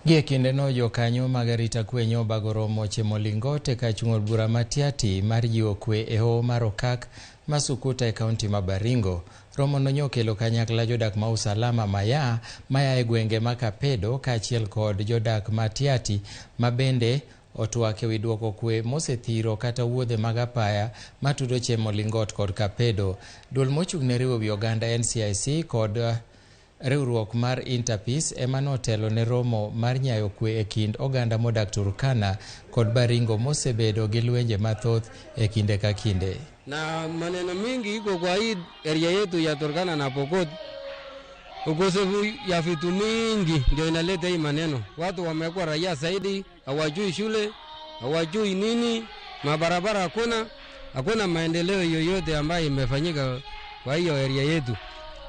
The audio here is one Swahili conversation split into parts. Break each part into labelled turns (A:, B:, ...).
A: Gie kinde no jokanyo mag arita kwe nyobago romo Chemolingote ka chung'ol bura matiati mar jiwo kwe e hoho mar Okak ma Sukuta e kaunti ma Baringo. Romo no nyokelo kanyakla jodak ma usalama maya e gwenge ma Kapedo kaachiel kod jodak matiati ma bende otwak ewi duoko kwe mosethiro kata wuodhe mag apaya matudo Chemolingot kod Kapedo. Duol mochung'ne riwo wi oganda NCIC kod riwruok mar Interpeace ema notelo ne romo mar nyayo kwe e kind oganda modak Turkana kod Baringo mosebedo gi lwenje mathoth e kinde ka kinde.
B: Na maneno mingi iko kwa hii area yetu ya Turkana na Pokot. Ukosefu ya vitu mingi ndio inaleta hii maneno. Watu wamekuwa raia zaidi, hawajui shule, hawajui nini, mabarabara hakuna maendeleo yoyote ambayo imefanyika kwa hiyo area yetu.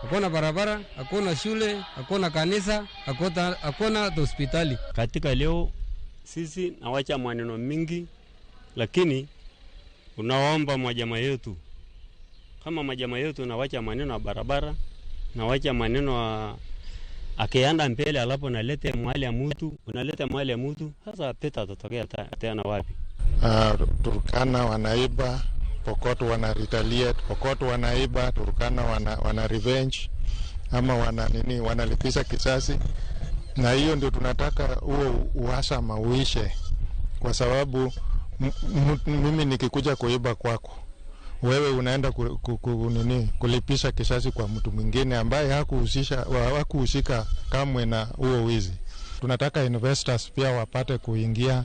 B: Hakuna barabara, hakuna shule, hakuna kanisa, hakuna hospitali.
C: Katika leo sisi nawacha maneno mingi, lakini unaomba majamaa yetu. Kama majamaa yetu nawacha maneno ya barabara, nawacha maneno akienda mbele alapo nalete mahali ya mtu, unaleta mahali ya mtu, sasa peta tatokea tena wapi?
D: Turkana wanaiba, Pokot wana retaliate, Pokot wanaiba, Turkana wana revenge ama wanalipisha kisasi. Na hiyo ndio tunataka huo uhasama uishe, kwa sababu mimi nikikuja kuiba kwako, wewe unaenda kulipisha kisasi kwa mtu mwingine ambaye hakuhusika kamwe na huo wizi. Tunataka investors pia wapate kuingia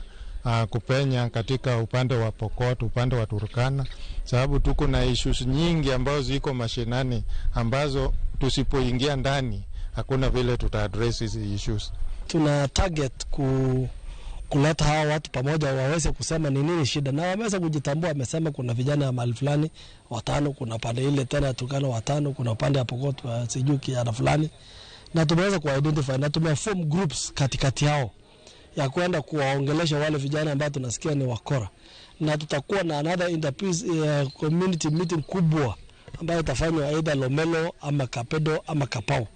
D: kupenya katika upande wa Pokot, upande wa Turkana, sababu tuko na issues nyingi ambazo ziko mashinani ambazo tusipoingia ndani hakuna vile tuta-address hizi issues.
E: Tuna target kuleta hawa watu pamoja waweze kusema ni nini shida, na wameweza kujitambua. Wamesema kuna vijana mahali fulani 5, kuna pande ile tena Turkana 5, kuna upande wa Pokot sijui kiana fulani, na tumeweza ku-identify na tumeform groups katikati yao ya kwenda kuwaongelesha wale vijana ambao tunasikia ni wakora, na tutakuwa na another Interpeace community meeting kubwa ambayo itafanywa either Lomelo ama Kapedo ama Kapau.